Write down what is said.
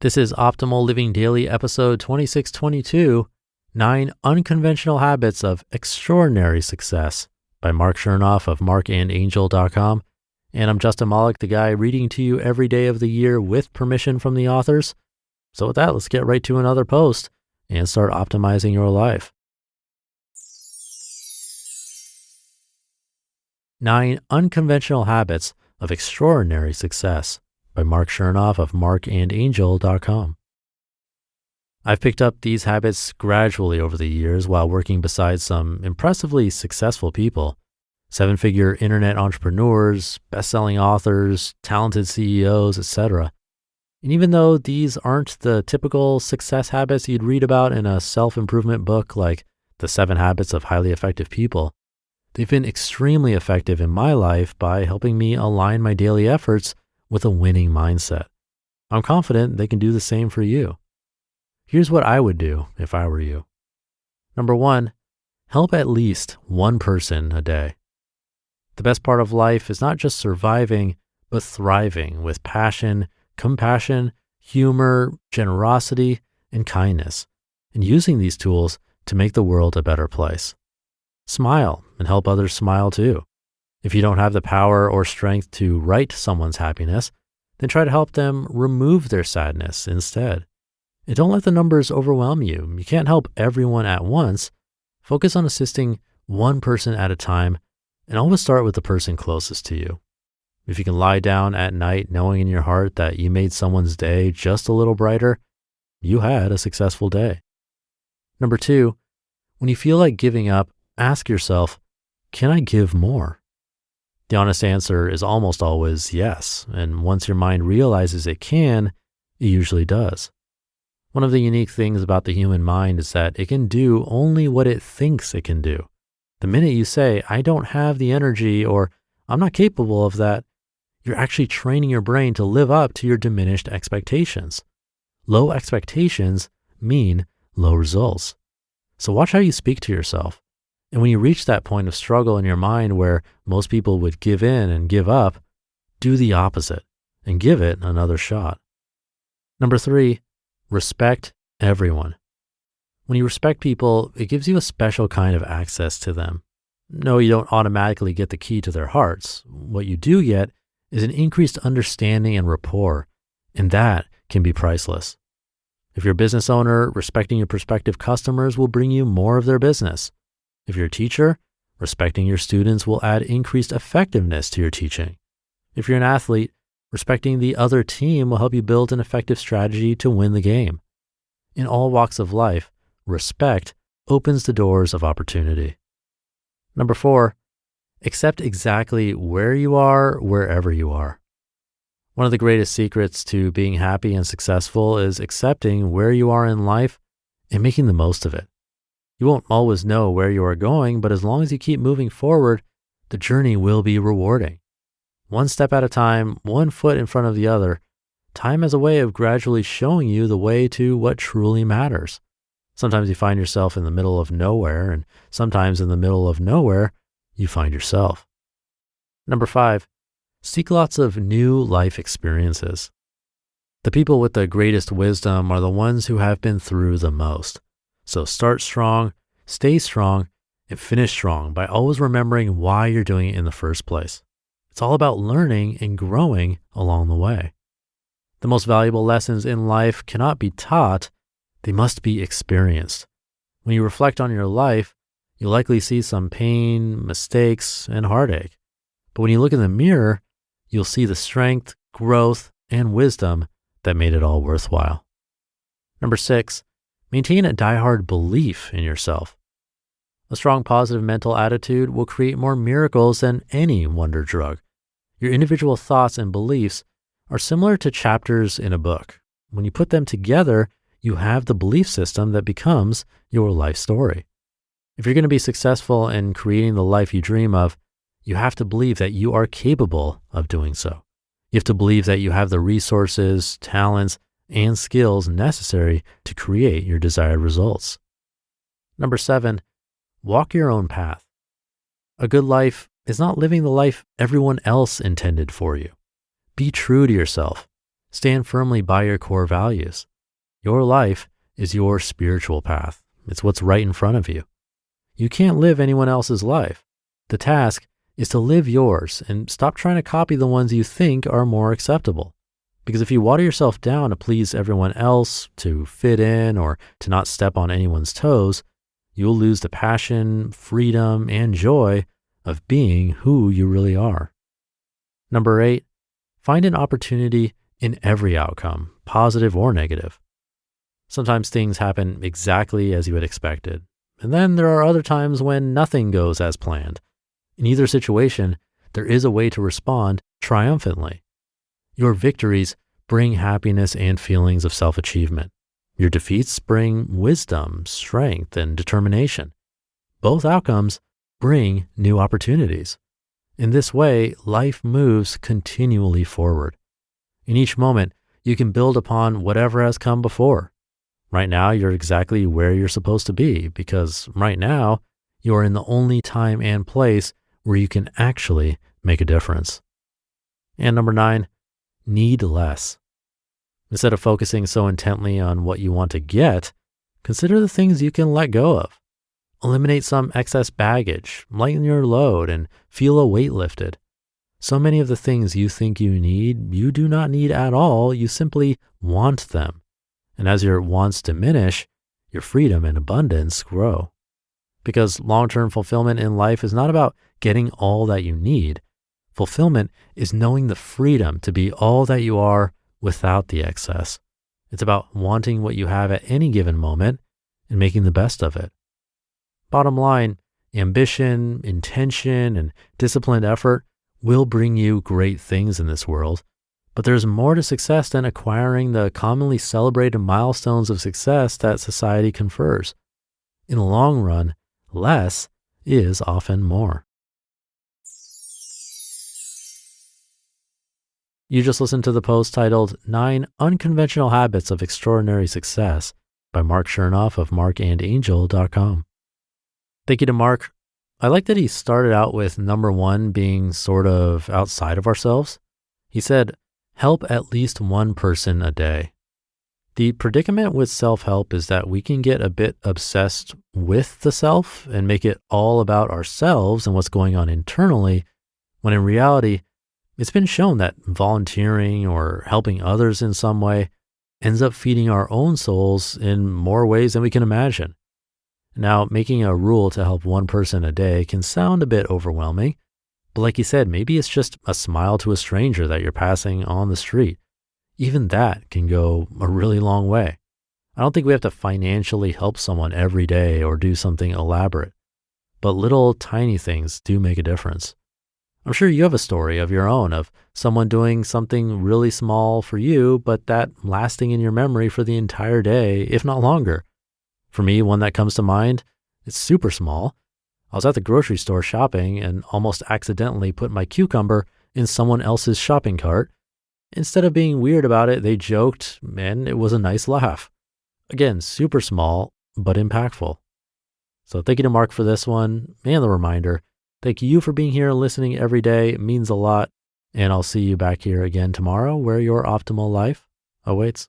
This is Optimal Living Daily, episode 2622, 9 Unconventional Habits of Extraordinary Success by Marc Chernoff of marcandangel.com. And I'm Justin Malik, the guy reading to you every day of the year with permission from the authors. So with that, let's get right to another post and start optimizing your life. 9 Unconventional Habits of Extraordinary Success by Marc Chernoff of marcandangel.com. I've picked up these habits gradually over the years while working beside some impressively successful people, 7-figure internet entrepreneurs, best-selling authors, talented CEOs, etc. And even though these aren't the typical success habits you'd read about in a self-improvement book like The 7 Habits of Highly Effective People, they've been extremely effective in my life by helping me align my daily efforts with a winning mindset. I'm confident they can do the same for you. Here's what I would do if I were you. Number 1, help at least one person a day. The best part of life is not just surviving, but thriving with passion, compassion, humor, generosity, and kindness, and using these tools to make the world a better place. Smile and help others smile too. If you don't have the power or strength to right someone's happiness, then try to help them remove their sadness instead. And don't let the numbers overwhelm you. You can't help everyone at once. Focus on assisting one person at a time, and always start with the person closest to you. If you can lie down at night knowing in your heart that you made someone's day just a little brighter, you had a successful day. Number 2, when you feel like giving up, ask yourself, can I give more? The honest answer is almost always yes, and once your mind realizes it can, it usually does. One of the unique things about the human mind is that it can do only what it thinks it can do. The minute you say, I don't have the energy or I'm not capable of that, you're actually training your brain to live up to your diminished expectations. Low expectations mean low results. So watch how you speak to yourself. And when you reach that point of struggle in your mind where most people would give in and give up, do the opposite and give it another shot. Number 3, respect everyone. When you respect people, it gives you a special kind of access to them. No, you don't automatically get the key to their hearts. What you do get is an increased understanding and rapport, and that can be priceless. If you're a business owner, respecting your prospective customers will bring you more of their business. If you're a teacher, respecting your students will add increased effectiveness to your teaching. If you're an athlete, respecting the other team will help you build an effective strategy to win the game. In all walks of life, respect opens the doors of opportunity. Number 4, accept exactly where you are, wherever you are. One of the greatest secrets to being happy and successful is accepting where you are in life and making the most of it. You won't always know where you are going, but as long as you keep moving forward, the journey will be rewarding. One step at a time, one foot in front of the other, time has a way of gradually showing you the way to what truly matters. Sometimes you find yourself in the middle of nowhere, and sometimes in the middle of nowhere, you find yourself. Number 5, seek lots of new life experiences. The people with the greatest wisdom are the ones who have been through the most. So start strong, stay strong, and finish strong by always remembering why you're doing it in the first place. It's all about learning and growing along the way. The most valuable lessons in life cannot be taught, they must be experienced. When you reflect on your life, you'll likely see some pain, mistakes, and heartache. But when you look in the mirror, you'll see the strength, growth, and wisdom that made it all worthwhile. Number 6, maintain a diehard belief in yourself. A strong positive mental attitude will create more miracles than any wonder drug. Your individual thoughts and beliefs are similar to chapters in a book. When you put them together, you have the belief system that becomes your life story. If you're going to be successful in creating the life you dream of, you have to believe that you are capable of doing so. You have to believe that you have the resources, talents, and skills necessary to create your desired results. Number 7, walk your own path. A good life is not living the life everyone else intended for you. Be true to yourself. Stand firmly by your core values. Your life is your spiritual path. It's what's right in front of you. You can't live anyone else's life. The task is to live yours and stop trying to copy the ones you think are more acceptable. Because if you water yourself down to please everyone else, to fit in, or to not step on anyone's toes, you'll lose the passion, freedom, and joy of being who you really are. Number 8, find an opportunity in every outcome, positive or negative. Sometimes things happen exactly as you had expected, and then there are other times when nothing goes as planned. In either situation, there is a way to respond triumphantly. Your victories bring happiness and feelings of self-achievement. Your defeats bring wisdom, strength, and determination. Both outcomes bring new opportunities. In this way, life moves continually forward. In each moment, you can build upon whatever has come before. Right now, you're exactly where you're supposed to be because right now, you are in the only time and place where you can actually make a difference. And number 9, need less. Instead of focusing so intently on what you want to get, consider the things you can let go of. Eliminate some excess baggage, lighten your load, and feel a weight lifted. So many of the things you think you need, you do not need at all, you simply want them. And as your wants diminish, your freedom and abundance grow. Because long-term fulfillment in life is not about getting all that you need. Fulfillment is knowing the freedom to be all that you are without the excess. It's about wanting what you have at any given moment and making the best of it. Bottom line, ambition, intention, and disciplined effort will bring you great things in this world, but there's more to success than acquiring the commonly celebrated milestones of success that society confers. In the long run, less is often more. You just listened to the post titled 9 Unconventional Habits of Extraordinary Success by Marc Chernoff of marcandangel.com. Thank you to Marc. I like that he started out with number 1 being sort of outside of ourselves. He said, help at least one person a day. The predicament with self-help is that we can get a bit obsessed with the self and make it all about ourselves and what's going on internally, when in reality, it's been shown that volunteering or helping others in some way ends up feeding our own souls in more ways than we can imagine. Now, making a rule to help one person a day can sound a bit overwhelming, but like you said, maybe it's just a smile to a stranger that you're passing on the street. Even that can go a really long way. I don't think we have to financially help someone every day or do something elaborate, but little tiny things do make a difference. I'm sure you have a story of your own of someone doing something really small for you, but that lasting in your memory for the entire day, if not longer. For me, one that comes to mind, it's super small. I was at the grocery store shopping and almost accidentally put my cucumber in someone else's shopping cart. Instead of being weird about it, they joked, and it was a nice laugh. Again, super small, but impactful. So thank you to Marc for this one and the reminder. Thank you for being here and listening every day. It means a lot. And I'll see you back here again tomorrow where your optimal life awaits.